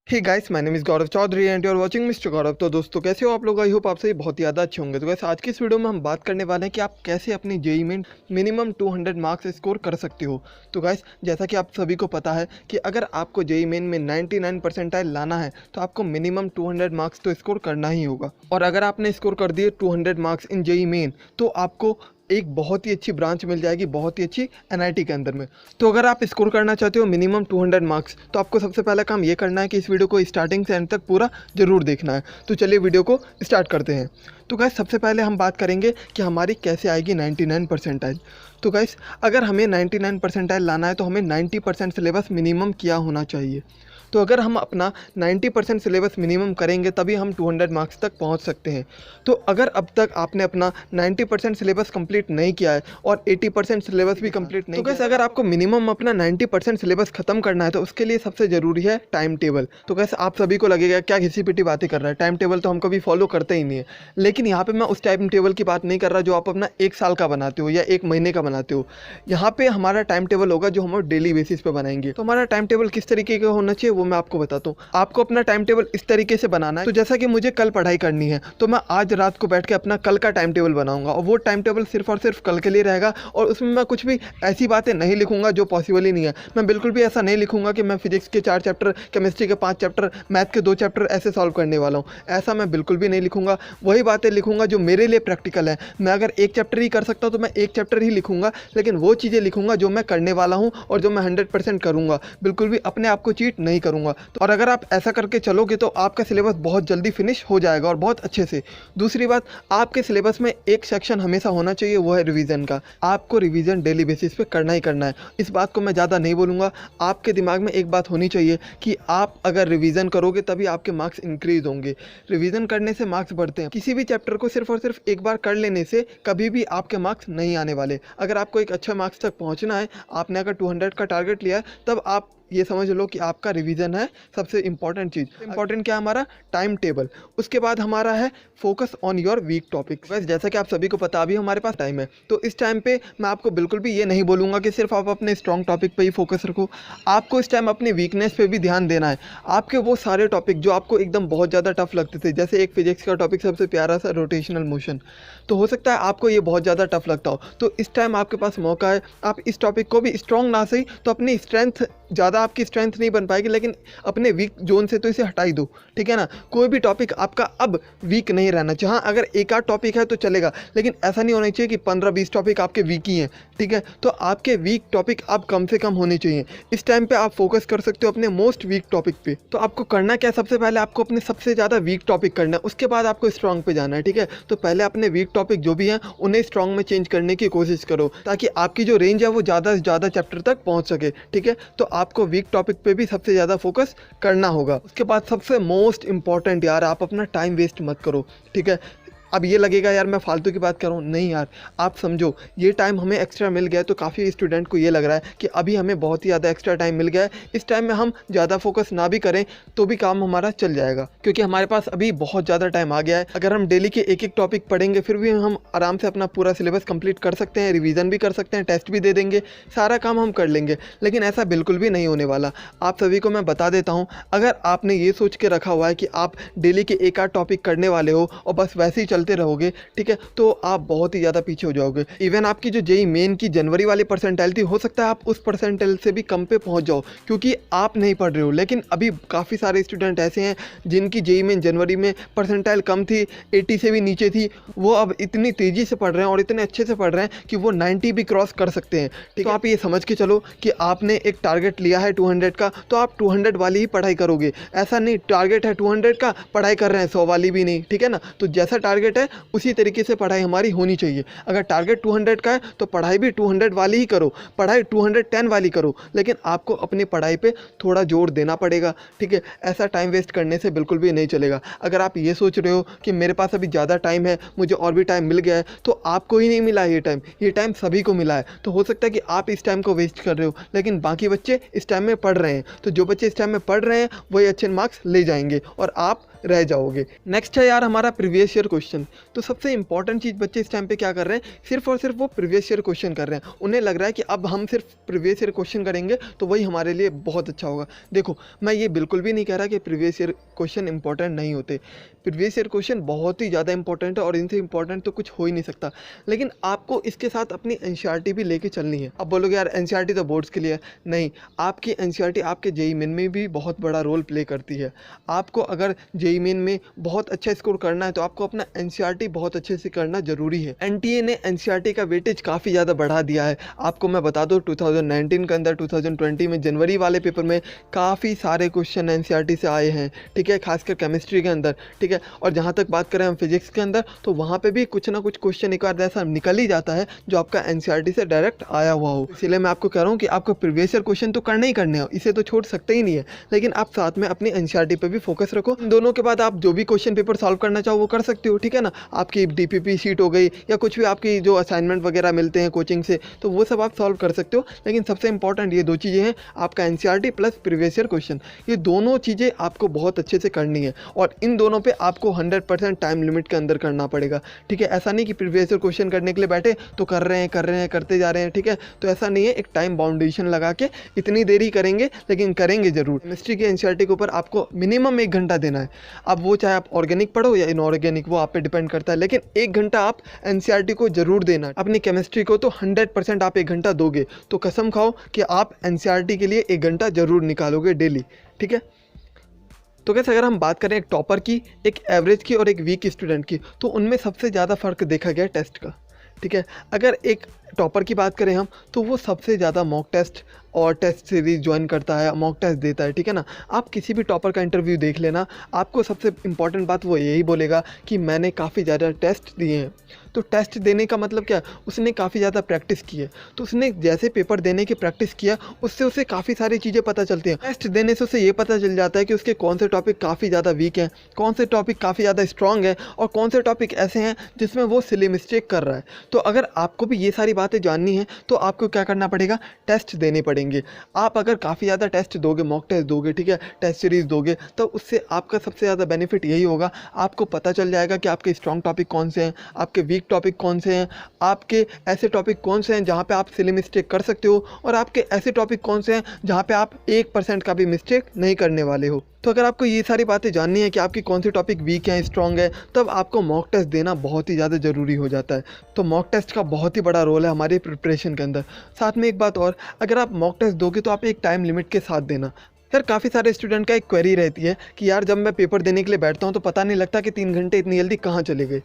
Hey guys, my name is Gaurav Chaudhary and you are watching mister Gaurav. तो दोस्तों, कैसे हो आप लोग? आई होप आप सभी बहुत ज़्यादा अच्छे होंगे। तो गाइस, आज की इस वीडियो में हम बात करने वाले हैं कि आप कैसे अपनी जेईई में मिनिमम 200 मार्क्स स्कोर कर सकते हो। तो गाइस, जैसा कि आप सभी को पता है कि अगर आपको जेईई मेन में 99 परसेंटाइल लाना है तो आपको मिनिमम 200 मार्क्स तो स्कोर करना ही होगा। और अगर आपने स्कोर कर दिए 200 मार्क्स इन जेईई मेन तो आपको एक बहुत ही अच्छी ब्रांच मिल जाएगी, बहुत ही अच्छी एनआईटी के अंदर में। तो अगर आप स्कोर करना चाहते हो मिनिमम 200 मार्क्स तो आपको सबसे पहला काम ये करना है कि इस वीडियो को स्टार्टिंग से एंड तक पूरा ज़रूर देखना है। तो चलिए वीडियो को स्टार्ट करते हैं। तो गाइस, सबसे पहले हम बात करेंगे कि हमारी कैसे आएगी 99 परसेंटाइल। तो गाइस, अगर हमें 99 परसेंटाइल लाना है तो हमें 90% सिलेबस मिनिमम किया होना चाहिए। तो अगर हम अपना 90% सिलेबस मिनिमम करेंगे तभी हम 200 मार्क्स तक पहुंच सकते हैं। तो अगर अब तक आपने अपना 90% सिलेबस कंप्लीट नहीं किया है और 80% सिलेबस भी कंप्लीट नहीं, तो कैसे अगर आपको मिनिमम अपना 90% सिलेबस खत्म करना है तो उसके लिए सबसे ज़रूरी है टाइम टेबल। तो कैसे आप सभी को लगेगा क्या घिसी पिटी बातें कर रहा है, टाइम टेबल तो हम कभी फॉलो करते ही नहीं है। लेकिन यहाँ पर मैं उस टाइम टेबल की बात नहीं कर रहा जो आप अपना 1 साल का बनाते हो या 1 महीने का बनाते हो। यहाँ पे हमारा टाइम टेबल होगा जो हम डेली बेसिस पे बनाएंगे। तो हमारा टाइम टेबल किस तरीके का होना चाहिए वो मैं आपको बताता हूँ। आपको अपना टाइम टेबल इस तरीके से बनाना है। तो जैसा कि मुझे कल पढ़ाई करनी है तो मैं आज रात को बैठ के अपना कल का टाइम टेबल बनाऊंगा और वो टाइम टेबल सिर्फ और सिर्फ कल के लिए रहेगा। और उसमें मैं कुछ भी ऐसी बातें नहीं लिखूंगा जो पॉसिबल ही नहीं है। मैं बिल्कुल भी ऐसा नहीं लिखूंगा कि मैं फिजिक्स के 4 चैप्टर, केमिस्ट्री के 5 चैप्टर, मैथ के 2 चैप्टर ऐसे सॉल्व करने वाला हूँ। ऐसा मैं बिल्कुल भी नहीं लिखूंगा। वही बातें लिखूंगा जो मेरे लिए प्रैक्टिकल है। मैं अगर 1 चैप्टर ही कर सकता हूँ तो मैं 1 चैप्टर ही लिखूंगा, लेकिन वो चीज़ें लिखूंगा जो मैं करने वाला हूँ और जो मैं 100% करूँगा। बिल्कुल भी अपने आप को चीट नहीं करूँगा। तो और अगर आप ऐसा करके चलोगे तो आपका सिलेबस बहुत जल्दी फिनिश हो जाएगा और बहुत अच्छे से। दूसरी बात, आपके सिलेबस में एक सेक्शन हमेशा होना चाहिए, वो है रिवीजन का। आपको रिवीजन डेली बेसिस पे करना ही करना है। इस बात को मैं ज़्यादा नहीं बोलूँगा। आपके दिमाग में एक बात होनी चाहिए कि आप अगर रिवीजन करोगे तभी आपके मार्क्स इंक्रीज होंगे। रिवीजन करने से मार्क्स बढ़ते हैं। किसी भी चैप्टर को सिर्फ और सिर्फ एक बार कर लेने से कभी भी आपके मार्क्स नहीं आने वाले। अगर आपको एक अच्छे मार्क्स तक पहुँचना है, आपने अगर 200 का टारगेट लिया है, तब आप ये समझ लो कि आपका रिवीजन है सबसे इंपॉर्टेंट चीज़। इंपॉर्टेंट क्या है? हमारा टाइम टेबल। उसके बाद हमारा है focus on your weak topic. बस जैसा कि आप सभी को पता, अभी हमारे पास टाइम है तो इस टाइम पे मैं आपको बिल्कुल भी ये नहीं बोलूँगा कि सिर्फ आप अपने स्ट्रॉन्ग टॉपिक पे ही फोकस रखो। आपको इस टाइम अपनी वीकनेस पे भी ध्यान देना है। आपके वो सारे टॉपिक जो आपको एकदम बहुत ज़्यादा टफ लगते थे, जैसे एक फिजिक्स का टॉपिक सबसे प्यारा सा रोटेशनल मोशन, तो हो सकता है आपको ये बहुत ज़्यादा टफ लगता हो। तो इस टाइम आपके पास मौका है, आप इस टॉपिक को भी स्ट्रॉन्ग ना सही तो अपनी स्ट्रेंथ, ज़्यादा आपकी स्ट्रेंथ नहीं बन पाएगी लेकिन अपने वीक जोन से तो इसे हटा ही दो, ठीक है ना। कोई भी टॉपिक आपका अब वीक नहीं रहना चाहिए। हाँ, अगर एक आध टॉपिक है तो चलेगा, लेकिन ऐसा नहीं होना चाहिए कि 15-20 टॉपिक आपके वीक ही हैं, ठीक है। तो आपके वीक टॉपिक आप कम से कम होने चाहिए। इस टाइम पे आप फोकस कर सकते हो अपने मोस्ट वीक टॉपिक पे। तो आपको करना क्या, सबसे पहले आपको अपने सबसे ज़्यादा वीक टॉपिक करना है, उसके बाद आपको स्ट्रॉन्ग पे जाना है, ठीक है। तो पहले अपने वीक टॉपिक जो भी हैं उन्हें स्ट्रॉन्ग में चेंज करने की कोशिश करो ताकि आपकी जो रेंज है वो ज़्यादा से ज़्यादा चैप्टर तक पहुँच सके, ठीक है। तो आपको वीक टॉपिक पे भी सबसे ज़्यादा फोकस करना होगा। उसके बाद सबसे मोस्ट इंपॉर्टेंट यार, आप अपना टाइम वेस्ट मत करो, ठीक है। अब ये लगेगा यार मैं फालतू की बात कर रहा हूँ, नहीं यार, आप समझो ये टाइम हमें एक्स्ट्रा मिल गया है तो काफ़ी स्टूडेंट को ये लग रहा है कि अभी हमें बहुत ही ज़्यादा एक्स्ट्रा टाइम मिल गया है, इस टाइम में हम ज़्यादा फोकस ना भी करें तो भी काम हमारा चल जाएगा, क्योंकि हमारे पास अभी बहुत ज़्यादा टाइम आ गया है। अगर हम डेली के एक एक टॉपिक पढ़ेंगे फिर भी हम आराम से अपना पूरा सिलेबस कंप्लीट कर सकते हैं, रिवीजन भी कर सकते हैं, टेस्ट भी दे देंगे, सारा काम हम कर लेंगे। लेकिन ऐसा बिल्कुल भी नहीं होने वाला। आप सभी को मैं बता देता हूँ, अगर आपने ये सोच के रखा हुआ है कि आप डेली के एक आध टॉपिक करने वाले हो और बस वैसे ही चलते रहोगे, ठीक है, तो आप बहुत ही ज़्यादा पीछे हो जाओगे। इवन आपकी जो जेईई मेन की जनवरी वाली परसेंटाइल थी, हो सकता है आप उस परसेंटाइल से भी कम पे पहुंच जाओ क्योंकि आप नहीं पढ़ रहे हो। लेकिन अभी काफ़ी सारे स्टूडेंट ऐसे हैं जिनकी जेईई मेन जनवरी में परसेंटाइल कम थी, 80 से भी नीचे थी, वो अब इतनी तेज़ी से पढ़ रहे हैं और इतने अच्छे से पढ़ रहे हैं कि वो 90 भी क्रॉस कर सकते हैं, ठीक है। तो आप ये समझ के चलो कि आपने एक टारगेट लिया है 200 का तो आप 200 वाली ही पढ़ाई करोगे। ऐसा नहीं टारगेट है 200 का, पढ़ाई कर रहे हैं 100 वाली भी नहीं, ठीक है ना। तो जैसा टारगेट है उसी तरीके से पढ़ाई हमारी होनी चाहिए। अगर टारगेट 200 का है तो पढ़ाई भी 200 वाली ही करो, पढ़ाई 210 वाली करो, लेकिन आपको अपनी पढ़ाई पे थोड़ा जोर देना पड़ेगा, ठीक है। ऐसा टाइम वेस्ट करने से बिल्कुल भी नहीं चलेगा। अगर आप ये सोच रहे हो कि मेरे पास अभी ज़्यादा टाइम है, मुझे और भी टाइम मिल गया है, तो आपको ही नहीं मिला ये टाइम सभी को मिला है। तो हो सकता है कि आप इस टाइम को वेस्ट कर रहे हो लेकिन बाकी बच्चे इस टाइम में पढ़ रहे हैं। तो जो बच्चे इस टाइम में पढ़ रहे हैं वही अच्छे मार्क्स ले जाएंगे और आप रह जाओगे। नेक्स्ट है यार हमारा प्रीवियस ईयर क्वेश्चन। तो सबसे इंपॉर्टेंट चीज़ बच्चे इस टाइम पे क्या कर रहे हैं, सिर्फ और सिर्फ वो प्रीवियस ईयर क्वेश्चन कर रहे हैं। उन्हें लग रहा है कि अब हम सिर्फ प्रीवियस ईयर क्वेश्चन करेंगे तो वही हमारे लिए बहुत अच्छा होगा। देखो, मैं ये बिल्कुल भी नहीं कह रहा कि प्रीवियस ईयर क्वेश्चन इंपॉर्टेंट नहीं होते। प्रीवियस ईयर क्वेश्चन बहुत ही ज़्यादा इंपॉर्टेंट है और इनसे इंपॉर्टेंट तो कुछ हो ही नहीं सकता। लेकिन आपको इसके साथ अपनी एनसीईआरटी भी लेके चलनी है। अब बोलोगे यार एनसीईआरटी तो बोर्ड्स के लिए है। नहीं, आपकी एनसीईआरटी आपके जेईई मेन में भी बहुत बड़ा रोल प्ले करती है। आपको अगर जेईई मेन में बहुत अच्छा स्कोर करना है तो आपको अपना एनसीईआरटी बहुत अच्छे से करना जरूरी है। एनटीए ने एनसीईआरटी का वेटेज काफ़ी ज़्यादा बढ़ा दिया है। आपको मैं बता दूं 2019 के अंदर 2020 में जनवरी वाले पेपर में काफ़ी सारे क्वेश्चन एनसीईआरटी से आए हैं, ठीक है, खासकर केमिस्ट्री के अंदर, ठीक है। और जहाँ तक बात करें हम फिजिक्स के अंदर तो वहाँ पे भी कुछ ना कुछ क्वेश्चन एक बार ऐसा निकल ही जाता है जो आपका एनसीईआरटी से डायरेक्ट आया हुआ हो। इसलिए मैं आपको कह रहा हूँ कि आपको प्रीवियस ईयर क्वेश्चन तो करने ही करने हो, इसे तो छोड़ सकते ही नहीं है, लेकिन आप साथ में अपनी एनसीईआरटी पे भी फोकस रखो। इन दोनों के बाद आप जो भी क्वेश्चन पेपर सॉल्व करना चाहो वो कर सकते हो, ठीक है ना। आपकी डीपीपी शीट हो गई या कुछ भी आपकी जो असाइनमेंट वगैरह मिलते हैं कोचिंग से, तो वो सब आप सॉल्व कर सकते हो। लेकिन सबसे इंपॉर्टेंट ये दो चीज़ें हैं, आपका NCERT plus previous year question. ये दोनों चीज़ें आपको बहुत अच्छे से करनी है और इन दोनों पे आपको 100% टाइम लिमिट के अंदर करना पड़ेगा, ठीक है। ऐसा नहीं कि प्रीवियस ईयर क्वेश्चन करने के लिए बैठे तो कर रहे हैं करते जा रहे हैं, ठीक है। तो ऐसा नहीं है, एक टाइम बाउंडेशन लगा के इतनी देर ही करेंगे, लेकिन करेंगे जरूर। केमिस्ट्री के एनसीईआरटी के ऊपर आपको मिनिमम 1 घंटा देना है। अब वो चाहे आप ऑर्गेनिक पढ़ो या इनऑर्गेनिक, वो आप पे डिपेंड करता है, लेकिन 1 घंटा आप एनसीईआरटी को जरूर देना। अपनी केमिस्ट्री को तो 100% आप 1 घंटा दोगे तो कसम खाओ कि आप एनसीईआरटी के लिए 1 घंटा जरूर निकालोगे डेली, ठीक है। तो कैसे अगर हम बात करें एक टॉपर की, एक एवरेज की और एक वीक स्टूडेंट की, तो उनमें सबसे ज़्यादा फ़र्क देखा गया टेस्ट का, ठीक है। अगर एक टॉपर की बात करें हम तो वो सबसे ज़्यादा मॉक टेस्ट और टेस्ट सीरीज ज्वाइन करता है, मॉक टेस्ट देता है, ठीक है ना। आप किसी भी टॉपर का इंटरव्यू देख लेना, आपको सबसे इंपॉर्टेंट बात वो यही बोलेगा कि मैंने काफ़ी ज़्यादा टेस्ट दिए हैं। तो टेस्ट देने का मतलब क्या, उसने काफ़ी ज़्यादा प्रैक्टिस की है। तो उसने जैसे पेपर देने की प्रैक्टिस किया उससे उसे काफ़ी सारी चीज़ें पता चलती हैं। टेस्ट देने से उसे ये पता चल जाता है कि उसके कौन से टॉपिक काफ़ी ज़्यादा वीक हैं, कौन से टॉपिक काफ़ी ज़्यादा स्ट्रॉन्ग है और कौन से टॉपिक ऐसे हैं जिसमें वो सिली मिस्टेक कर रहा है। तो अगर आपको भी ये सारी बातें जाननी है तो आपको क्या करना पड़ेगा, टेस्ट देने पड़ेंगे। आप अगर काफ़ी ज़्यादा टेस्ट दोगे, मॉक टेस्ट दोगे, ठीक है, टेस्ट सीरीज दोगे, तो उससे आपका सबसे ज़्यादा बेनिफिट यही होगा, आपको पता चल जाएगा कि आपके स्ट्रॉन्ग टॉपिक कौन से हैं, आपके वीक टॉपिक कौन से हैं, आपके ऐसे टॉपिक कौन से हैं जहाँ पे आप सिली मिस्टेक कर सकते हो और आपके ऐसे टॉपिक कौन से हैं जहाँ पे आप 1% का भी मिस्टेक नहीं करने वाले हो। तो अगर आपको ये सारी बातें जाननी है कि आपकी कौन सी टॉपिक वीक है, स्ट्रॉन्ग है, तब आपको मॉक टेस्ट देना बहुत ही ज़्यादा ज़रूरी हो जाता है। तो मॉक टेस्ट का बहुत ही बड़ा रोल है हमारी प्रिपरेशन के अंदर। साथ में एक बात और, अगर आप मॉक टेस्ट दोगे तो आप एक टाइम लिमिट के साथ देना। यार काफ़ी सारे स्टूडेंट का एक क्वेरी रहती है कि यार जब मैं पेपर देने के लिए बैठता हूँ तो पता नहीं लगता कि 3 घंटे इतनी जल्दी कहाँ चले गए।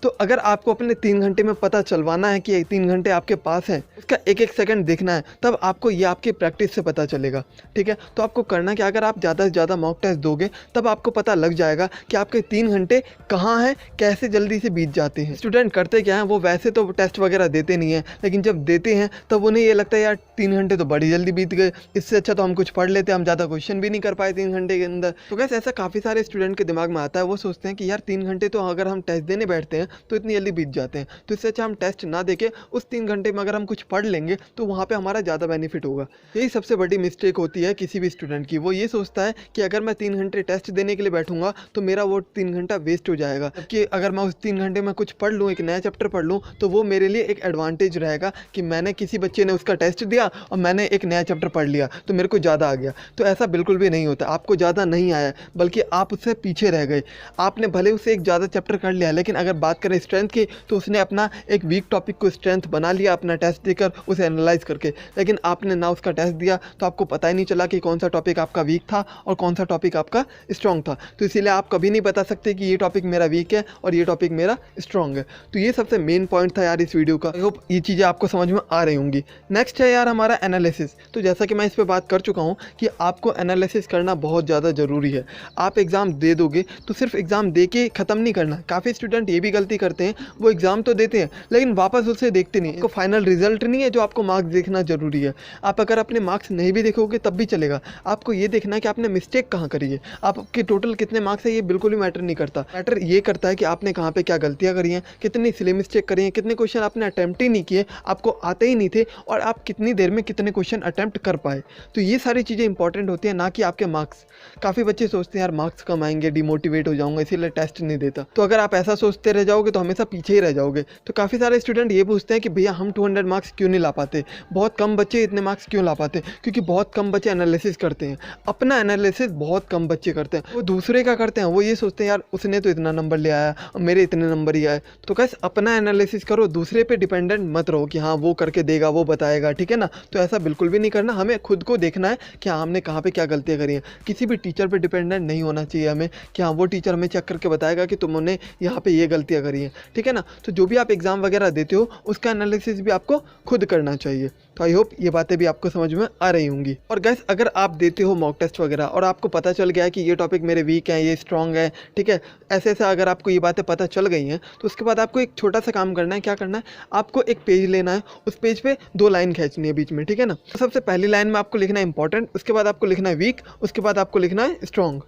तो अगर आपको अपने 3 घंटे में पता चलवाना है कि 3 घंटे आपके पास हैं, उसका एक एक सेकंड देखना है, तब आपको ये आपकी प्रैक्टिस से पता चलेगा, ठीक है। तो आपको करना कि अगर आप ज़्यादा से ज़्यादा मॉक टेस्ट दोगे तब आपको पता लग जाएगा कि आपके 3 घंटे कहाँ हैं, कैसे जल्दी से बीत जाते हैं। स्टूडेंट करते क्या हैं, वो वैसे तो टेस्ट वगैरह देते नहीं हैं, लेकिन जब देते हैं तब उन्हें ये लगता है यार 3 घंटे तो बड़ी जल्दी बीत गए, इससे अच्छा तो हम कुछ पढ़ लेते, हम ज़्यादा क्वेश्चन भी नहीं कर पाए 3 घंटे के अंदर। तो कैसे ऐसा काफ़ी सारे स्टूडेंट के दिमाग में आता है, वो सोचते हैं कि यार 3 घंटे तो अगर हम टेस्ट देने बैठते हैं तो इतनी जल्दी बीत जाते हैं, तो इससे अच्छा हम टेस्ट ना देके उस 3 घंटे में अगर हम कुछ पढ़ लेंगे तो वहाँ पे हमारा ज़्यादा बेनिफिट होगा। यही सबसे बड़ी मिस्टेक होती है किसी भी स्टूडेंट की। वो ये सोचता है कि अगर मैं 3 घंटे टेस्ट देने के लिए बैठूंगा तो मेरा वो 3 घंटा वेस्ट हो जाएगा, जबकि अगर मैं उस 3 घंटे में कुछ पढ़ लूँ, एक नया चैप्टर पढ़ लूँ, तो वो मेरे लिए एक एडवांटेज रहेगा कि मैंने किसी बच्चे ने उसका टेस्ट दिया और मैंने एक नया चैप्टर पढ़ लिया तो मेरे को ज़्यादा आ गया। तो ऐसा बिल्कुल भी नहीं होता, आपको ज़्यादा नहीं आया बल्कि आप उससे पीछे रह गए। आपने भले उससे एक ज़्यादा चैप्टर कर लिया, लेकिन अगर बात करें स्ट्रेंथ की तो उसने अपना एक वीक टॉपिक को स्ट्रेंथ बना लिया अपना टेस्ट देकर, उसे एनालाइज करके। लेकिन आपने ना उसका टेस्ट दिया तो आपको पता ही नहीं चला कि कौन सा टॉपिक आपका वीक था और कौन सा टॉपिक आपका स्ट्रॉन्ग था। तो इसीलिए आप कभी नहीं बता सकते कि ये टॉपिक मेरा वीक है और ये टॉपिक मेरा स्ट्रॉन्ग है। तो ये सबसे मेन पॉइंट था यार इस वीडियो का। आई होप ये चीज़ें आपको समझ में आ रही होंगी। नेक्स्ट है यार हमारा एनालिसिस। तो जैसा कि मैं इस पर बात कर चुका हूँ कि आपको एनालिसिस करना बहुत ज़्यादा ज़रूरी है। आप एग्ज़ाम दे दोगे तो सिर्फ एग्ज़ाम दे के ख़त्म नहीं करना। काफ़ी स्टूडेंट ये भी गलती करते हैं, वो एग्ज़ाम तो देते हैं लेकिन वापस उसे देखते नहीं। आपको फाइनल रिजल्ट नहीं है जो आपको मार्क्स देखना ज़रूरी है। आप अगर अपने मार्क्स नहीं भी देखोगे तब भी चलेगा, आपको ये देखना है कि आपने मिस्टेक कहाँ करी है। आपके टोटल कितने मार्क्स है ये बिल्कुल भी मैटर नहीं करता। मैटर ये करता है कि आपने कहाँ पे क्या गलतियाँ करी हैं, कितनी सिली मिस्टेक करी हैं, कितने क्वेश्चन आपने अटैम्प्ट ही नहीं किए, आपको आते ही नहीं थे, और आप कितनी देर में कितने क्वेश्चन अटैम्प्ट कर पाए। तो ये सारी चीज़ें इंपॉर्टेंट होती होती है, ना कि आपके मार्क्स। काफ़ी बच्चे सोचते हैं यार मार्क्स कम आएंगे, डिमोटिवेट हो जाऊंगा, इसीलिए टेस्ट नहीं देता। तो अगर आप ऐसा सोचते रह जाओगे तो हमेशा पीछे ही रह जाओगे। तो काफ़ी सारे स्टूडेंट ये पूछते हैं कि भैया हम 200 मार्क्स क्यों नहीं ला पाते, बहुत कम बच्चे इतने मार्क्स क्यों ला पाते। क्योंकि बहुत कम बच्चे एनालिसिस करते हैं, अपना एनालिसिस बहुत कम बच्चे करते हैं। वो दूसरे का करते हैं, वो ये सोचते हैं यार उसने तो इतना नंबर ले आया और मेरे इतने नंबर ही आए। तो गाइस अपना एनालिसिस करो, दूसरे पे डिपेंडेंट मत रहो कि हाँ वो करके देगा, वो बताएगा, ठीक है ना। तो ऐसा बिल्कुल भी नहीं करना, हमें खुद को देखना है कि हाँ हमने कहाँ पे क्या गलतियाँ करी हैं। किसी भी टीचर पे डिपेंडेंट नहीं होना चाहिए हमें कि हाँ वो टीचर हमें चेक करके बताएगा कि तुमने यहाँ पे ये गलतियाँ करी हैं, ठीक है ना। तो जो भी आप एग्ज़ाम वगैरह देते हो उसका एनालिसिस भी आपको खुद करना चाहिए। तो आई होप ये बातें भी आपको समझ में आ रही होंगी। और गाइस अगर आप देते हो मॉक टेस्ट वगैरह और आपको पता चल गया है कि ये टॉपिक मेरे वीक हैं, ये स्ट्रॉन्ग है, ठीक है, ऐसे ऐसे अगर आपको ये बातें पता चल गई हैं, तो उसके बाद आपको एक छोटा सा काम करना है। क्या करना है, आपको एक पेज लेना है, उस पेज पे 2 लाइन खींचनी है बीच में, ठीक है ना। तो सबसे पहली लाइन में आपको लिखना है इंपॉर्टेंट, उसके बाद आपको लिखना है वीक, उसके बाद आपको लिखना है स्ट्रॉन्ग।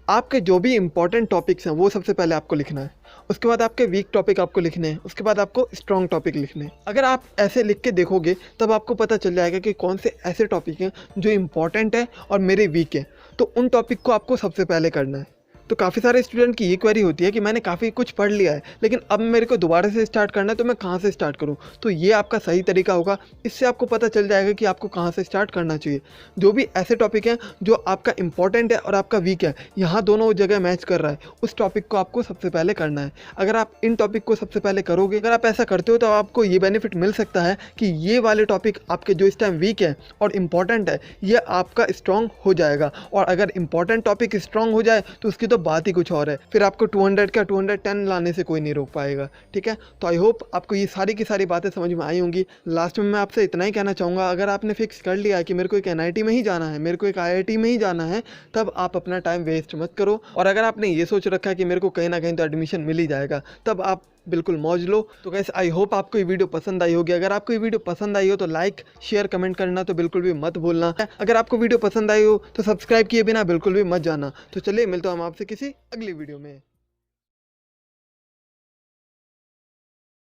आपके जो भी इंपॉर्टेंट टॉपिक्स हैं वो सबसे पहले आपको लिखना है, उसके बाद आपके वीक टॉपिक आपको लिखने हैं, उसके बाद आपको स्ट्रॉन्ग टॉपिक लिखने हैं। अगर आप ऐसे लिख के देखोगे तब आपको पता चल जाएगा कि कौन से ऐसे टॉपिक हैं जो इंपॉर्टेंट है और मेरे वीक है, तो उन टॉपिक को आपको सबसे पहले करना है। तो काफ़ी सारे स्टूडेंट की ये क्वेरी होती है कि मैंने काफ़ी कुछ पढ़ लिया है लेकिन अब मेरे को दोबारा से स्टार्ट करना है, तो मैं कहाँ से स्टार्ट करूँ। तो ये आपका सही तरीका होगा, इससे आपको पता चल जाएगा कि आपको कहाँ से स्टार्ट करना चाहिए। जो भी ऐसे टॉपिक हैं जो आपका इंपॉर्टेंट है और आपका वीक है, यहाँ दोनों जगह मैच कर रहा है, उस टॉपिक को आपको सबसे पहले करना है। अगर आप इन टॉपिक को सबसे पहले करोगे, अगर आप ऐसा करते हो तो आपको ये बेनिफिट मिल सकता है कि ये वाले टॉपिक आपके जो इस टाइम वीक है और इंपॉर्टेंट है, ये आपका स्ट्रॉन्ग हो जाएगा। और अगर इंपॉर्टेंट टॉपिक स्ट्रॉन्ग हो जाए तो उसकी तो बात ही कुछ और है, फिर आपको 200 का 210 लाने से कोई नहीं रोक पाएगा, ठीक है। तो आई होप आपको ये सारी की सारी बातें समझ में आई होंगी। लास्ट में मैं आपसे इतना ही कहना चाहूँगा, अगर आपने फिक्स कर लिया है कि मेरे को एक NIT में ही जाना है, मेरे को एक IIT में ही जाना है, तब आप अपना टाइम वेस्ट मत करो। और अगर आपने ये सोच रखा है कि मेरे को कहीं ना कहीं तो एडमिशन मिल ही जाएगा, तब आप बिल्कुल मौज लो। तो गाइस आई होप आपको ये वीडियो पसंद आई होगी। अगर आपको ये वीडियो पसंद आई हो तो लाइक शेयर कमेंट करना तो बिल्कुल भी मत भूलना। अगर आपको वीडियो पसंद आई हो तो सब्सक्राइब किए बिना बिल्कुल भी मत जाना। तो चलिए मिलता हूँ हम आपसे किसी अगली वीडियो में।